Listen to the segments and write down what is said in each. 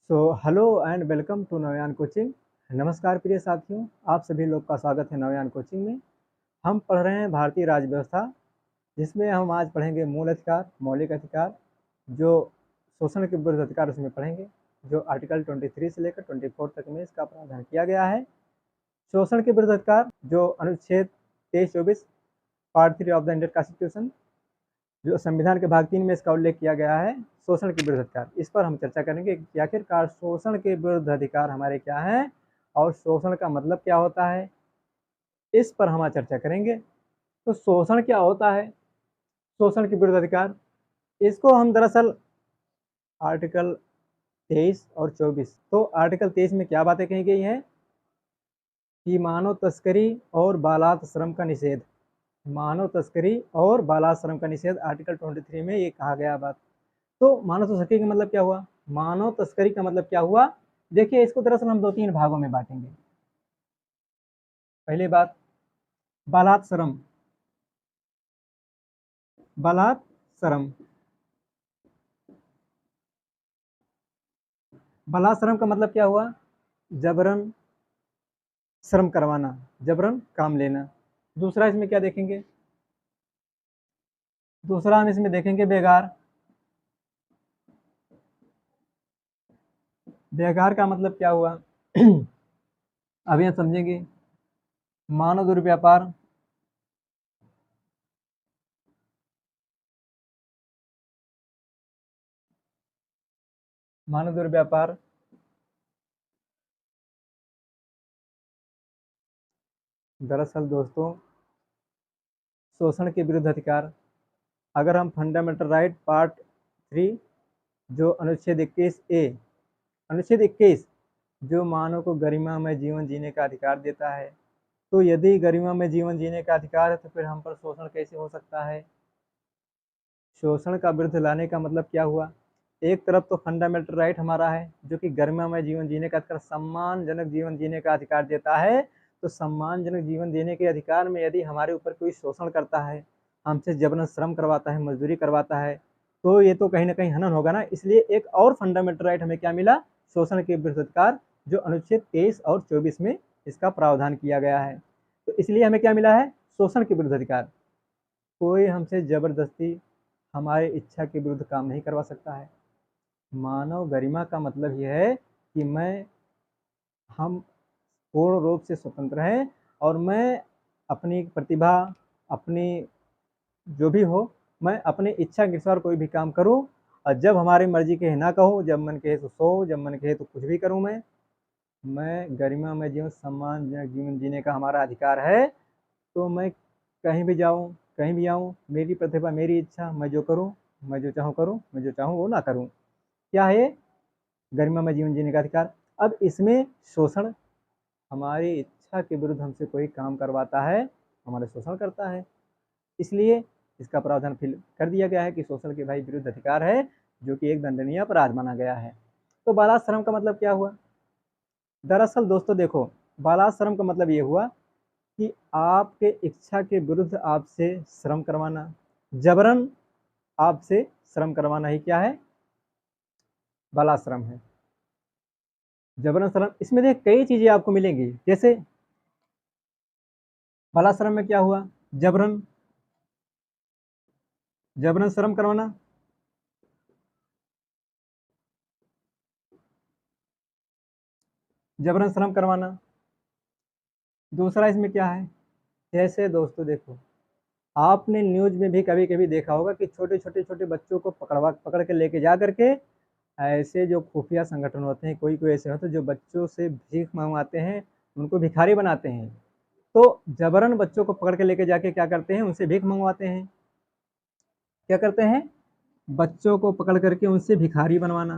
Hello and welcome to Navayan coaching. नमस्कार प्रिय साथियों, आप सभी लोग का स्वागत है नवयान कोचिंग में। हम पढ़ रहे हैं भारतीय राज्य व्यवस्था, जिसमें हम आज पढ़ेंगे मूल अधिकार, मौलिक अधिकार, जो शोषण के विरुद्ध अधिकार उसमें पढ़ेंगे, जो आर्टिकल 23 से लेकर 24 तक में इसका प्रावधान किया गया है। शोषण के विरुद्ध अधिकार जो अनुच्छेद 23-24 part 3 of the Indian constitution, जो संविधान के भाग 3 में इसका उल्लेख किया गया है, शोषण के विरुद्ध अधिकार। इस पर हम चर्चा करेंगे कि आखिरकार शोषण के विरुद्ध अधिकार हमारे क्या हैं और शोषण का मतलब क्या होता है, इस पर हम आज चर्चा करेंगे। तो शोषण क्या होता है, शोषण के विरुद्ध अधिकार, इसको हम दरअसल आर्टिकल 23 और 24, तो आर्टिकल 23 में क्या बातें कही गई हैं कि मानव तस्करी और बालात श्रम का निषेध, मानव तस्करी और बालात श्रम का निषेध आर्टिकल 23 में ये कहा गया बात। तो मानव तस्करी का मतलब क्या हुआ, मानव तस्करी का मतलब क्या हुआ, देखिए इसको दरअसल हम 2-3 भागों में बांटेंगे। पहली बात, बालात श्रम। बालात श्रम, बालात श्रम का मतलब क्या हुआ, जबरन श्रम करवाना, जबरन काम लेना। दूसरा इसमें क्या देखेंगे, दूसरा हम इसमें देखेंगे बेगार। बेगार का मतलब क्या हुआ अभी हम समझेंगे। मानव दुर्व्यापार, मानव दुर्व्यापार, दरअसल दोस्तों शोषण के विरुद्ध अधिकार, अगर हम फंडामेंटल राइट पार्ट 3 जो अनुच्छेद 21A, अनुच्छेद 21 जो मानव को गरिमामय जीवन जीने का अधिकार देता है, तो यदि गरिमामय जीवन जीने का अधिकार है तो फिर हम पर शोषण कैसे हो सकता है। शोषण का विरुद्ध लाने का मतलब क्या हुआ, एक तरफ तो फंडामेंटल राइट हमारा है जो कि गरिमामय जीवन जीने का अधिकार, सम्मानजनक जीवन जीने का अधिकार देता है। तो सम्मानजनक जीवन जीने के अधिकार में यदि हमारे ऊपर कोई शोषण करता है, हमसे जबरन श्रम करवाता है, मजदूरी करवाता है, तो ये तो कहीं ना कहीं हनन होगा ना। इसलिए एक और फंडामेंटल राइट हमें क्या मिला, शोषण के विरुद्ध अधिकार, जो अनुच्छेद 23 और 24 में इसका प्रावधान किया गया है। तो इसलिए हमें क्या मिला है, शोषण के विरुद्ध अधिकार। कोई हमसे जबरदस्ती हमारे इच्छा के विरुद्ध काम नहीं करवा सकता है। मानव गरिमा का मतलब यह है कि हम पूर्ण रूप से स्वतंत्र हैं और मैं अपनी प्रतिभा, अपनी जो भी हो, मैं अपनी इच्छा के अनुसार कोई भी काम करूं, और जब हमारी मर्जी के ना कहो, जब मन कहे तो सो, जब मन कहे तो कुछ भी करूं। मैं गरिमा में जीवन, सम्मानजनक जीवन जीने का हमारा अधिकार है। तो मैं कहीं भी जाऊं, कहीं भी आऊं, मेरी प्रतिभा, मेरी इच्छा, मैं जो करूं, मैं जो चाहूं करूं, मैं जो चाहूं वो ना करूं। क्या है, गरिमा में जीवन जीने का अधिकार। अब इसमें शोषण, हमारी इच्छा के विरुद्ध हमसे कोई काम करवाता है, हमारा शोषण करता है, इसलिए इसका प्रावधान फिर कर दिया गया है कि शोषण के भाई विरुद्ध अधिकार है, जो कि एक दंडनीय अपराध माना गया है। तो बालाश्रम का मतलब क्या हुआ, दरअसल दोस्तों देखो, बालाश्रम का मतलब ये हुआ कि आपके इच्छा के विरुद्ध आपसे श्रम करवाना, जबरन आपसे श्रम करवाना ही क्या है, बालाश्रम है, जबरन श्रम। इसमें देख कई चीजें आपको मिलेंगी, जैसे बालाश्रम में क्या हुआ, जबरन, जबरन श्रम करवाना, जबरन श्रम करवाना। दूसरा इसमें क्या है, जैसे दोस्तों देखो, आपने न्यूज में भी कभी कभी देखा होगा कि छोटे बच्चों को पकड़ के लेके जा करके, ऐसे जो खुफिया संगठन होते हैं, कोई कोई ऐसे होते हैं जो बच्चों से भीख मंगवाते हैं, उनको भिखारी बनाते हैं। तो जबरन बच्चों को पकड़ के लेके जाके क्या करते हैं, उनसे भीख मंगवाते हैं। क्या करते हैं, बच्चों को पकड़ करके उनसे भिखारी बनवाना,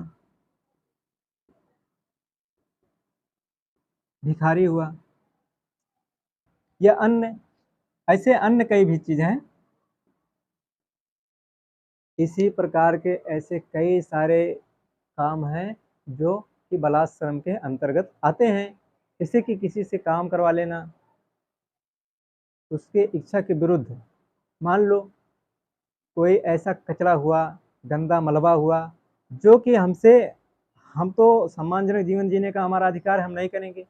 भिखारी हुआ, या अन्य, ऐसे अन्य कई भी चीजें हैं। इसी प्रकार के ऐसे कई सारे काम हैं जो कि बलात्श्रम के अंतर्गत आते हैं। जैसे कि किसी से काम करवा लेना उसके इच्छा के विरुद्ध, मान लो कोई ऐसा कचरा हुआ, गंदा मलबा हुआ, जो कि हमसे हम तो सम्मानजनक जीवन जीने का हमारा अधिकार है, हम नहीं करेंगे,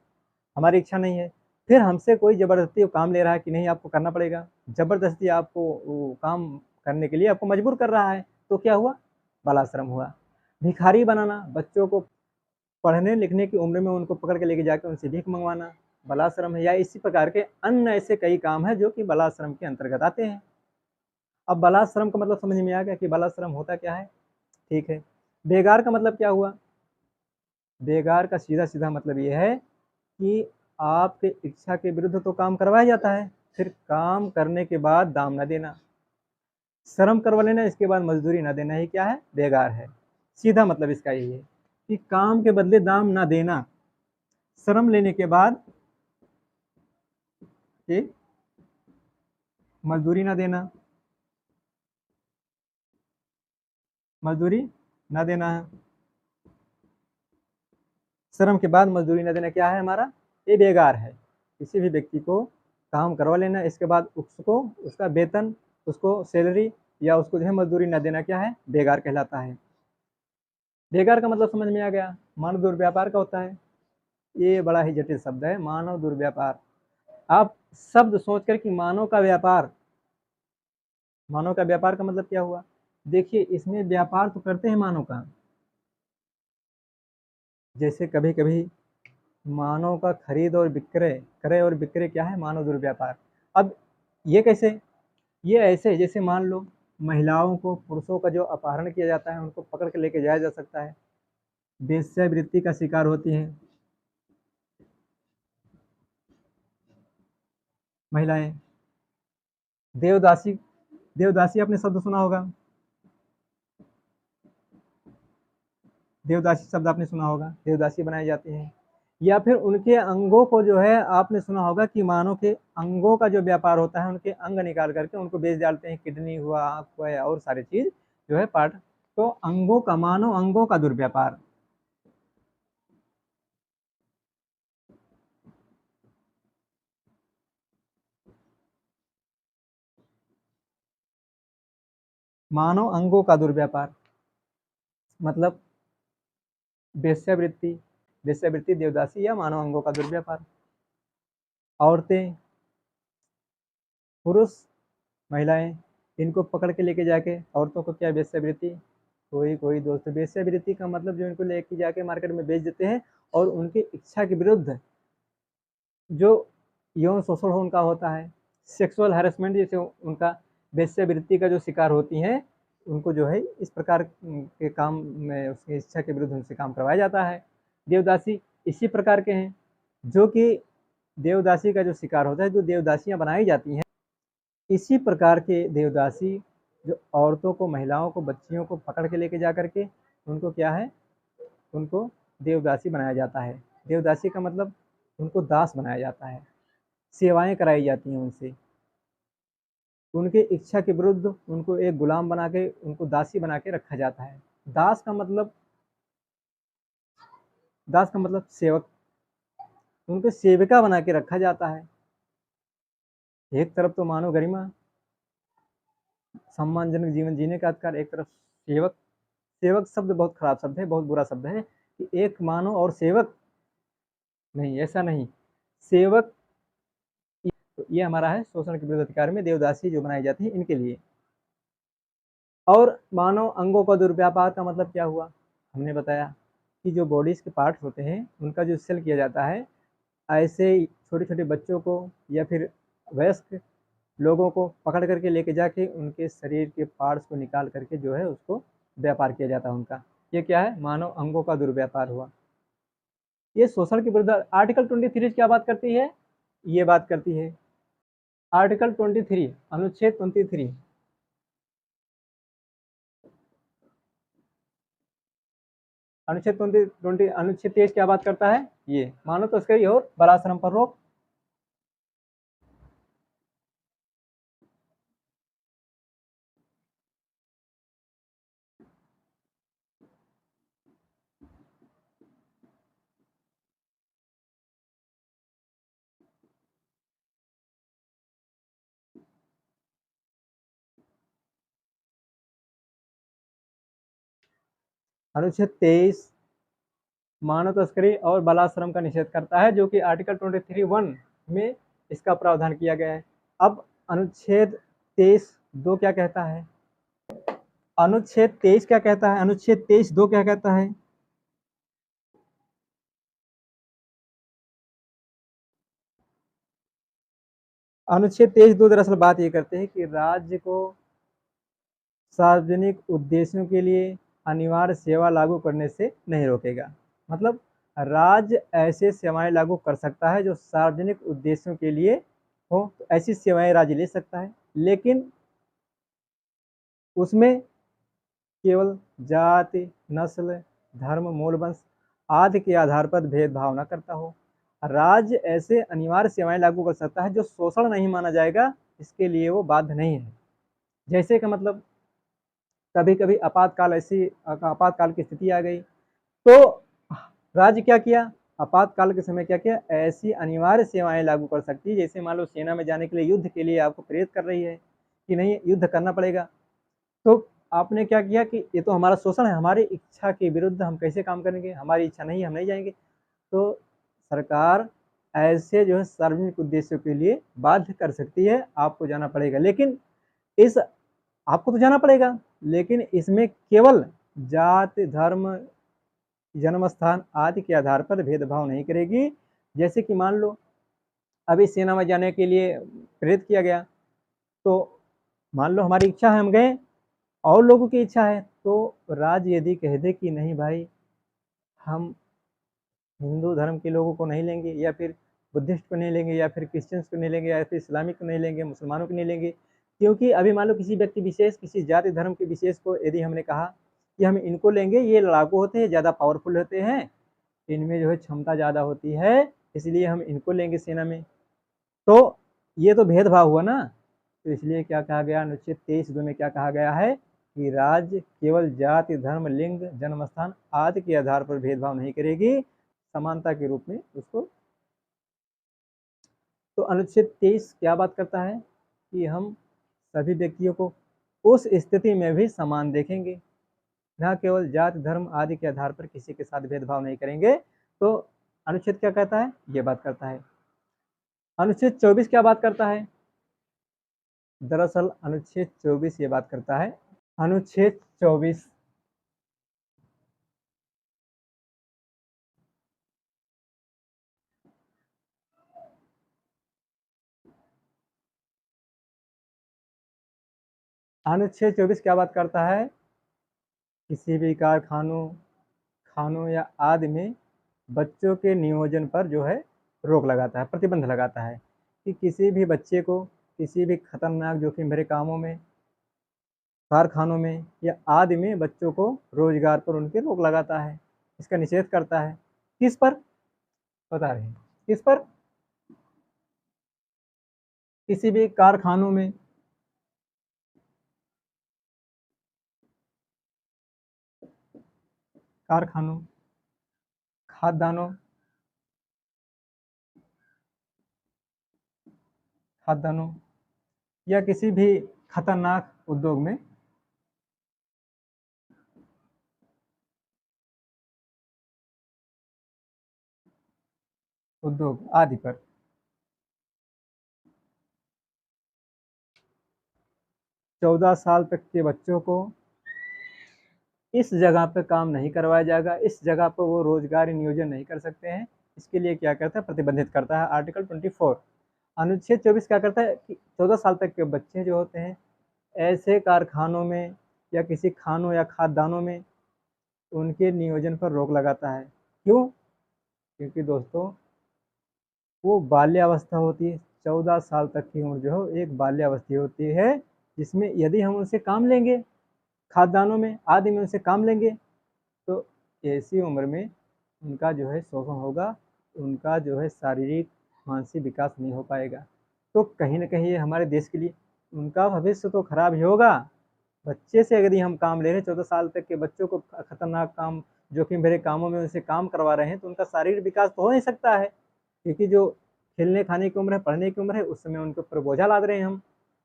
हमारी इच्छा नहीं है। फिर हमसे कोई ज़बरदस्ती वो काम ले रहा है कि नहीं आपको करना पड़ेगा, ज़बरदस्ती आपको वो काम करने के लिए आपको मजबूर कर रहा है, तो क्या हुआ? बालाश्रम हुआ। भिखारी बनाना, बच्चों को पढ़ने लिखने की उम्र में उनको पकड़ के लेके जाके उनसे भीख मंगवाना, बालाश्रम है। या इसी प्रकार के अन्य ऐसे कई काम हैं जो कि बालाश्रम के अंतर्गत आते हैं। अब बालाश्रम का मतलब समझ में आ गया कि बालाश्रम होता क्या है? ठीक है। बेगार का मतलब क्या हुआ? बेगार का सीधा-सीधा मतलब ये है कि आपके इच्छा के विरुद्ध तो काम करवाया जाता है, फिर काम करने के बाद दाम ना देना, श्रम करवा लेना, इसके बाद मजदूरी ना देना, ही क्या है? बेगार है। सीधा मतलब इसका यही है कि काम के बदले दाम ना देना, श्रम लेने के बाद ये मजदूरी ना देना, मजदूरी ना देना है। श्रम के बाद मजदूरी ना देना क्या है हमारा? ये बेगार है। किसी भी व्यक्ति को काम करवा लेना, इसके बाद उसको उसका वेतन, उसको सैलरी या उसको जो है मजदूरी ना देना क्या है? बेगार कहलाता है। बेगार का मतलब समझ में आ गया। मानव दुर्व्यापार का होता है। ये बड़ा ही जटिल शब्द है, मानव दुर्व्यापार। आप शब्द सोचकर कि मानव का व्यापार, मानव का व्यापार का मतलब क्या हुआ? देखिए इसमें व्यापार तो करते हैं मानव का, जैसे कभी कभी मानव का खरीद और विक्रय, क्रय और विक्रय क्या है? मानव दुर्व्यापार। अब ये कैसे? ये ऐसे जैसे मान लो महिलाओं को, पुरुषों का जो अपहरण किया जाता है उनको पकड़ के लेके जाया जा सकता है, वेश्यावृत्ति का शिकार होती हैं महिलाएं। देवदासी, देवदासी आपने शब्द सुना होगा, देवदासी शब्द आपने सुना होगा, देवदासी बनाए जाते हैं। या फिर उनके अंगों को जो है आपने सुना होगा कि मानव के अंगों का जो व्यापार होता है, उनके अंग निकाल करके उनको बेच डालते हैं, किडनी हुआ, आँख हुआ या और सारी चीज जो है पार्ट। तो अंगों का, मानव अंगों का दुर्व्यापार। मानव अंगों का दुर्व्यापार मतलब वेश्यावृत्ति, वेश्यावृत्ति, देवदासी या मानव अंगों का दुर्व्यापार। औरतें, पुरुष, महिलाएं, इनको पकड़ के लेके जाके औरतों को क्या वेश्यावृत्ति, कोई कोई दोस्त वेश्यावृत्ति का मतलब जो इनको लेके जाके मार्केट में बेच देते हैं और उनकी इच्छा के विरुद्ध जो यौन शोषण उनका होता है, सेक्सुअल हैरेसमेंट, जैसे उनका वेश्यावृत्ति का जो शिकार होती हैं, उनको जो है इस प्रकार के काम में उसकी इच्छा के विरुद्ध उनसे काम करवाया जाता है। देवदासी इसी प्रकार के हैं, जो कि देवदासी का जो शिकार होता है, जो देवदासियां बनाई जाती हैं, इसी प्रकार के देवदासी जो औरतों को, महिलाओं को, बच्चियों को पकड़ के लेके जा करके उनको क्या है? उनको देवदासी बनाया जाता है। देवदासी का मतलब उनको दास बनाया जाता है, सेवाएं कराई जाती हैं उनसे, उनके इच्छा के विरुद्ध उनको एक गुलाम बना के, उनको दासी बना के रखा जाता है। दास का मतलब, दास का मतलब सेवक, उनको सेविका बना के रखा जाता है। एक तरफ तो मानव गरिमा, सम्मानजनक जीवन जीने का अधिकार, एक तरफ सेवक। सेवक शब्द बहुत खराब शब्द है, बहुत बुरा शब्द है कि एक मानव और सेवक, नहीं ऐसा नहीं। सेवक, तो ये हमारा है शोषण के विरुद्ध अधिकार में देवदासी जो बनाई जाती है इनके लिए। और मानव अंगों का दुर्व्यापार का मतलब क्या हुआ? हमने बताया कि जो बॉडीज के पार्ट्स होते हैं उनका जो सेल किया जाता है, ऐसे छोटे छोटे बच्चों को या फिर वयस्क लोगों को पकड़ करके लेके जाके उनके शरीर के पार्ट्स को निकाल करके जो है उसको व्यापार किया जाता है उनका। ये क्या है? मानव अंगों का दुर्व्यापार हुआ। ये शोषण के विरुद्ध आर्टिकल 23 क्या बात करती है? ये बात करती है आर्टिकल 23, अनुच्छेद 23। अनुच्छेद 20, अनुच्छेद 23 क्या बात करता है? ये मानव तस्करी और बालाश्रम पर रोक। अनुच्छेद 23 मानव तस्करी और बालाश्रम का निषेध करता है, जो कि आर्टिकल 23(1) में इसका प्रावधान किया गया है। अब अनुच्छेद 23(2) क्या कहता है? अनुच्छेद 23 क्या कहता है? अनुच्छेद 23(2) क्या कहता है? अनुच्छेद 23(2) दरअसल बात ये करते हैं कि राज्य को सार्वजनिक उद्देश्यों के लिए अनिवार्य सेवा लागू करने से नहीं रोकेगा। मतलब राज्य ऐसे सेवाएं लागू कर सकता है जो सार्वजनिक उद्देश्यों के लिए हो, तो ऐसी सेवाएं राज्य ले सकता है, लेकिन उसमें केवल जाति, नस्ल, धर्म, मूलवंश आदि के आधार पर भेदभाव न करता हो। राज्य ऐसे अनिवार्य सेवाएं लागू कर सकता है जो शोषण नहीं माना जाएगा, इसके लिए वो बाध्य नहीं है। जैसे कि मतलब कभी कभी आपातकाल की स्थिति आ गई, तो राज्य क्या किया? आपातकाल के समय क्या किया? ऐसी अनिवार्य सेवाएं लागू कर सकती है, जैसे मान लो सेना में जाने के लिए, युद्ध के लिए आपको प्रेरित कर रही है कि नहीं युद्ध करना पड़ेगा, तो आपने क्या किया कि ये तो हमारा शोषण है, हमारी इच्छा के विरुद्ध हम कैसे काम करेंगे, हमारी इच्छा नहीं है, हम नहीं जाएंगे। तो सरकार ऐसे जो है सार्वजनिक उद्देश्यों के लिए बाध्य कर सकती है, आपको जाना पड़ेगा। लेकिन इस आपको तो जाना पड़ेगा, लेकिन इसमें केवल जाति, धर्म, जन्म स्थान आदि के आधार पर भेदभाव नहीं करेगी। जैसे कि मान लो अभी सेना में जाने के लिए प्रेरित किया गया, तो मान लो हमारी इच्छा है, हम गए, और लोगों की इच्छा है, तो राज्य यदि कह दे कि नहीं भाई, हम हिंदू धर्म के लोगों को नहीं लेंगे, या फिर बुद्धिस्ट को नहीं लेंगे, या फिर क्रिश्चियंस को नहीं लेंगे, या फिर इस्लामिक को नहीं लेंगे, मुसलमानों को नहीं लेंगे, क्योंकि अभी मान लो किसी व्यक्ति विशेष, किसी जाति धर्म के विशेष को यदि हमने कहा कि हम इनको लेंगे, ये लड़ाकू होते हैं, ज़्यादा पावरफुल होते हैं, इनमें जो है क्षमता ज़्यादा होती है, इसलिए हम इनको लेंगे सेना में, तो ये तो भेदभाव हुआ ना। तो इसलिए क्या कहा गया? अनुच्छेद 23(2) में क्या कहा गया है कि राज्य केवल जाति, धर्म, लिंग, जन्मस्थान आदि के आधार पर भेदभाव नहीं करेगी, समानता के रूप में उसको। तो अनुच्छेद 23 क्या बात करता है कि हम सभी व्यक्तियों को उस स्थिति में भी समान देखेंगे, न केवल जाति, धर्म आदि के आधार पर किसी के साथ भेदभाव नहीं करेंगे। तो अनुच्छेद क्या कहता है? ये बात करता है। अनुच्छेद 24 क्या बात करता है? दरअसल अनुच्छेद 24 ये बात करता है, अनुच्छेद 24 अनुच्छेद 24 क्या बात करता है? किसी भी कारखानों, खानों या आदि में बच्चों के नियोजन पर जो है रोक लगाता है, प्रतिबंध लगाता है कि किसी भी बच्चे को किसी भी खतरनाक जोखिम भरे कामों में, कारखानों में या आदि में बच्चों को रोजगार पर उनके रोक लगाता है, इसका निषेध करता है। किस पर? बता रहे हैं किस पर? किसी भी कारखानों में, कारखानों, खाद्यान्नों, खाद्यान्नों या किसी भी खतरनाक उद्योग में उद्योग आदि पर 14 साल तक के बच्चों को इस जगह पे काम नहीं करवाया जाएगा, इस जगह पर वो रोजगार नियोजन नहीं कर सकते हैं। इसके लिए क्या करता है? प्रतिबंधित करता है आर्टिकल 24। अनुच्छेद 24 क्या करता है कि 14 साल तक के बच्चे जो होते हैं ऐसे कारखानों में या किसी खानों या खाद्यान्नों में उनके नियोजन पर रोक लगाता है। क्यों? क्योंकि दोस्तों वो बाल्यावस्था होती है, 14 साल तक की उम्र जो है एक बाल्यावस्था होती है, जिसमें यदि हम उनसे काम लेंगे, खाद्यान्नों में आदि में उनसे काम लेंगे, तो ऐसी उम्र में उनका जो है शोषण होगा, उनका जो है शारीरिक मानसिक विकास नहीं हो पाएगा। तो कहीं ना कहीं ये हमारे देश के लिए उनका भविष्य तो खराब ही होगा। बच्चे से यदि हम काम ले रहे हैं, 14 साल तक के बच्चों को खतरनाक काम, जोखिम भरे कामों में उनसे काम करवा रहे हैं, तो उनका शारीरिक विकास तो हो नहीं सकता है, क्योंकि जो खेलने खाने की उम्र है, पढ़ने की उम्र है, उस समय उनके ऊपर बोझा लाद रहे हैं हम,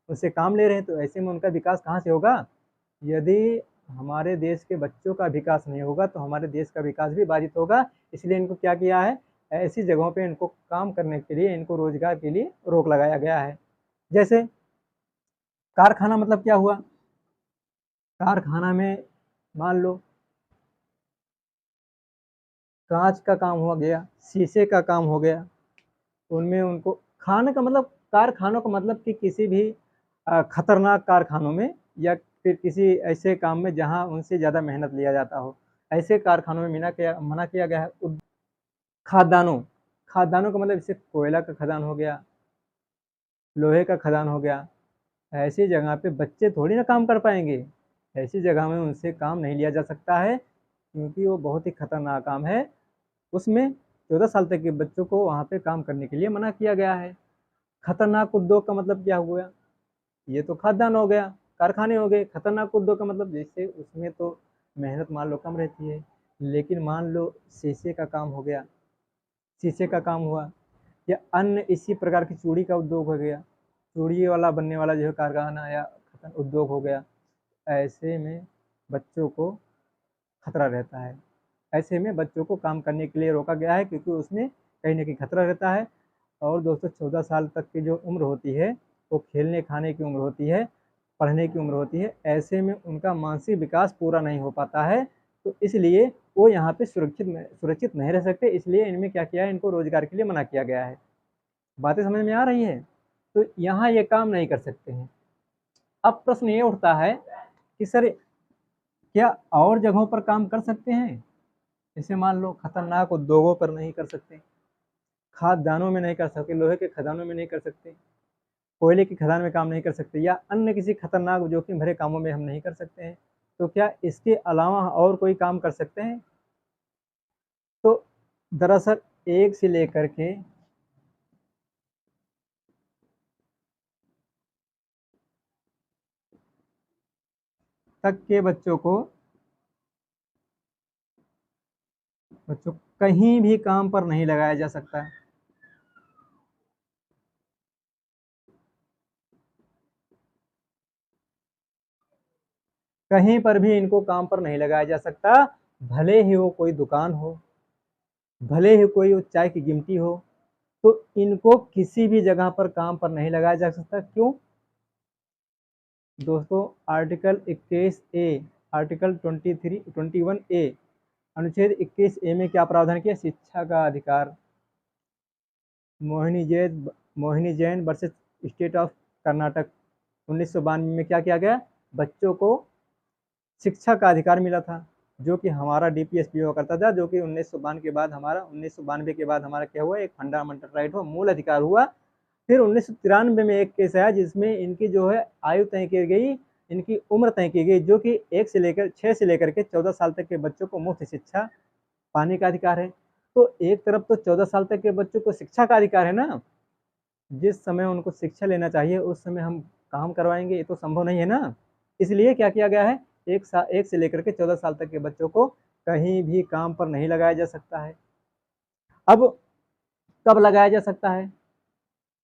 उनसे काम ले रहे हैं, तो ऐसे में उनका विकास कहाँ से होगा? यदि हमारे देश के बच्चों का विकास नहीं होगा तो हमारे देश का विकास भी बाधित होगा। इसलिए इनको क्या किया है, ऐसी जगहों पे इनको काम करने के लिए, इनको रोजगार के लिए रोक लगाया गया है। जैसे कारखाना मतलब क्या हुआ, कारखाना में मान लो कांच का काम हो गया, शीशे का काम हो गया, उनमें उनको खाने का मतलब, कारखानों का मतलब कि किसी भी खतरनाक कारखानों में या फिर किसी ऐसे काम में जहां उनसे ज़्यादा मेहनत लिया जाता हो, ऐसे कारखानों में मना किया गया है। खादानों, खादानों का मतलब जैसे कोयला का खदान हो गया, लोहे का खदान हो गया, ऐसी जगह पे बच्चे थोड़ी ना काम कर पाएंगे। ऐसी जगह में उनसे काम नहीं लिया जा सकता है क्योंकि वो बहुत ही खतरनाक काम है। उसमें 14 साल तक के बच्चों को वहाँ पे काम करने के लिए मना किया गया है। खतरनाक उद्योग का मतलब क्या हुआ, ये तो खाद्यान्न हो गया, कारखाने हो गए। खतरनाक उद्योग का मतलब जैसे उसमें तो मेहनत मान लो कम रहती है, लेकिन मान लो शीशे का काम हो गया, शीशे का काम हुआ, या अन्य इसी प्रकार की चूड़ी का उद्योग हो गया, चूड़ी वाला बनने वाला जो है कारखाना या उद्योग हो गया, ऐसे में बच्चों को खतरा रहता है। ऐसे में बच्चों को काम करने के लिए रोका गया है क्योंकि उसमें कहीं ना कहीं खतरा रहता है। और दोस्तों 14 साल तक की जो उम्र होती है वो खेलने खाने की उम्र होती है, पढ़ने की उम्र होती है। ऐसे में उनका मानसिक विकास पूरा नहीं हो पाता है, तो इसलिए वो यहाँ पे सुरक्षित नहीं रह सकते। इसलिए इनमें क्या किया है, इनको रोजगार के लिए मना किया गया है। बातें समझ में आ रही है, तो यहाँ ये काम नहीं कर सकते हैं। अब प्रश्न ये उठता है कि सर क्या और जगहों पर काम कर सकते हैं, जैसे मान लो खतरनाक उद्योगों पर नहीं कर सकते, खाद्यान्नों में नहीं कर सकते, लोहे के खदानों में नहीं कर सकते, कोयले की खदान में काम नहीं कर सकते, या अन्य किसी खतरनाक जोखिम भरे कामों में हम नहीं कर सकते हैं, तो क्या इसके अलावा और कोई काम कर सकते हैं? तो दरअसल एक से लेकर के तक के बच्चों कहीं भी काम पर नहीं लगाया जा सकता है। कहीं पर भी इनको काम पर नहीं लगाया जा सकता, भले ही वो कोई दुकान हो, भले ही कोई वो चाय की गिमटी हो, तो इनको किसी भी जगह पर काम पर नहीं लगाया जा सकता। क्यों दोस्तों, आर्टिकल 21 ए, आर्टिकल 21 ए, अनुच्छेद 21 ए में क्या प्रावधान किया, शिक्षा का अधिकार। Mohini Jain versus state of Karnataka 1992 में क्या किया गया, बच्चों को शिक्षा का अधिकार मिला था, जो कि हमारा डीपीएसपी हुआ करता था, जो कि 1992 के बाद हमारा क्या हुआ, एक फंडामेंटल राइट हुआ, मूल अधिकार हुआ। फिर 1993 में एक केस आया जिसमें इनकी जो है आयु तय की गई, इनकी उम्र तय की गई, जो कि 6 से लेकर के 14 साल तक के बच्चों को मुफ्त शिक्षा पाने का अधिकार है। तो एक तरफ तो 14 साल तक के बच्चों को शिक्षा का अधिकार है ना, जिस समय उनको शिक्षा लेना चाहिए उस समय हम काम करवाएंगे, ये तो संभव नहीं है ना। इसलिए क्या किया गया है, 1 से लेकर के 14 साल तक के बच्चों को कहीं भी काम पर नहीं लगाया जा सकता है। अब कब लगाया जा सकता है,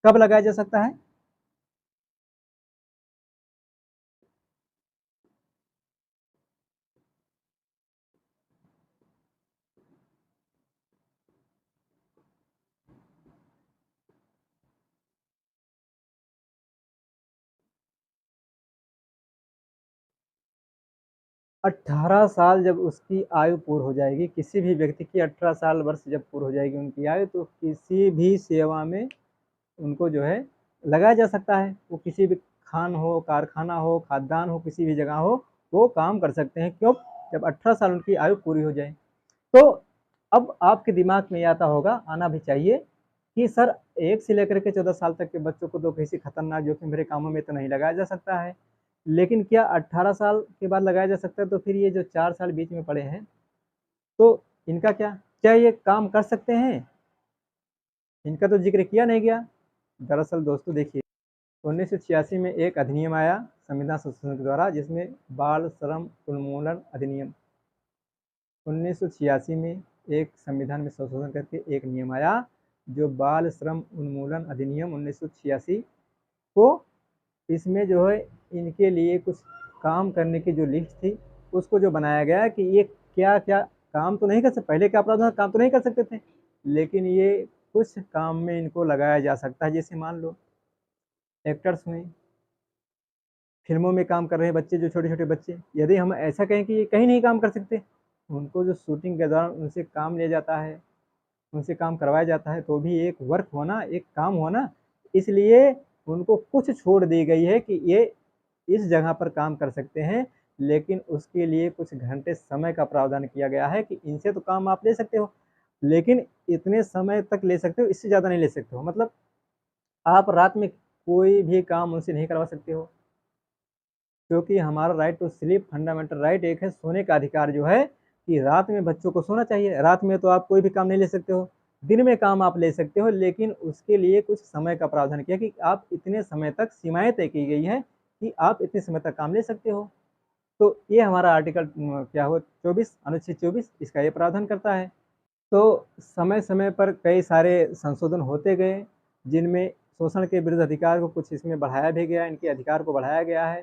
कब लगाया जा सकता है, 18 साल जब उसकी आयु पूर्ण हो जाएगी, किसी भी व्यक्ति की 18 साल वर्ष जब पूर्ण हो जाएगी उनकी आयु, तो किसी भी सेवा में उनको जो है लगाया जा सकता है। वो किसी भी खान हो, कारखाना हो, खाद्यान्न हो, किसी भी जगह हो, वो काम कर सकते हैं। क्यों, जब 18 साल उनकी आयु पूरी हो जाए। तो अब आपके दिमाग में आता होगा, आना भी चाहिए कि सर 1 से लेकर के 14 साल तक के बच्चों को तो किसी खतरनाक जोखिम भरे कामों में तो नहीं लगाया जा सकता है, लेकिन क्या 18 साल के बाद लगाया जा सकता है? तो फिर ये जो 4 साल बीच में पड़े हैं, तो इनका क्या ये काम कर सकते हैं? इनका तो जिक्र किया नहीं गया। दरअसल दोस्तों देखिए, 1986 में एक अधिनियम आया संविधान संशोधन के द्वारा, जिसमें बाल श्रम उन्मूलन अधिनियम। 1986 में एक संविधान में संशोधन करके एक नियम आया, जो बाल श्रम उन्मूलन अधिनियम 1986 को, इसमें जो है इनके लिए कुछ काम करने की जो लिस्ट थी उसको जो बनाया गया है कि ये क्या क्या काम तो नहीं कर सकते, पहले क्या प्रावधान काम तो नहीं कर सकते थे, लेकिन ये कुछ काम में इनको लगाया जा सकता है। जैसे मान लो एक्टर्स हुए, फिल्मों में काम कर रहे हैं बच्चे, जो छोटे छोटे बच्चे, यदि हम ऐसा कहें कि ये कहीं नहीं काम कर सकते, उनको जो शूटिंग के दौरान उनसे काम लिया जाता है, उनसे काम करवाया जाता है, तो भी एक वर्क होना, एक काम होना, इसलिए उनको कुछ छूट दी गई है कि ये इस जगह पर काम कर सकते हैं, लेकिन उसके लिए कुछ घंटे समय का प्रावधान किया गया है कि इनसे तो काम आप ले सकते हो, लेकिन इतने समय तक ले सकते हो, इससे ज़्यादा नहीं ले सकते हो। मतलब आप रात में कोई भी काम उनसे नहीं करवा सकते हो, क्योंकि हमारा right to sleep fundamental right एक है, सोने का अधिकार जो है कि रात में बच्चों को सोना चाहिए। रात में तो आप कोई भी काम नहीं ले सकते हो, दिन में काम आप ले सकते हो, लेकिन उसके लिए कुछ समय का प्रावधान किया कि आप इतने समय तक, सीमाएं तय की गई है कि आप इतने समय तक काम ले सकते हो। तो ये हमारा आर्टिकल क्या हो 24, अनुच्छेद 24 इसका ये प्रावधान करता है। तो समय समय पर कई सारे संशोधन होते गए, जिनमें शोषण के विरुद्ध अधिकार को कुछ इसमें बढ़ाया भी गया, इनके अधिकार को बढ़ाया गया है।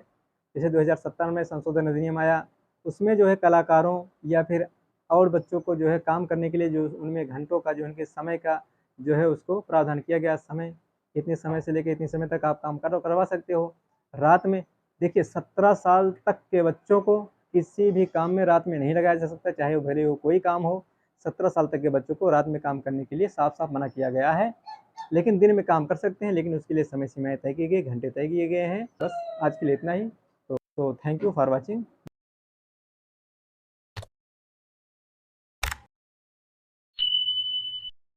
जैसे 2017 में संशोधन अधिनियम आया, उसमें जो है कलाकारों या फिर और बच्चों को जो है काम करने के लिए जो उनमें घंटों का, जो उनके समय का जो है उसको प्रावधान किया गया। समय इतने समय से लेकर इतने समय तक आप काम करवा सकते हो। रात में देखिए 17 साल तक के बच्चों को किसी भी काम में रात में नहीं लगाया जा सकता, चाहे वो भले वो कोई काम हो। 17 साल तक के बच्चों को रात में काम करने के लिए साफ साफ मना किया गया है, लेकिन दिन में काम कर सकते हैं, लेकिन उसके लिए समय सीमाएं तय की गई, घंटे तय किए गए हैं। बस आज के लिए इतना ही। तो थैंक यू फॉर वॉचिंग।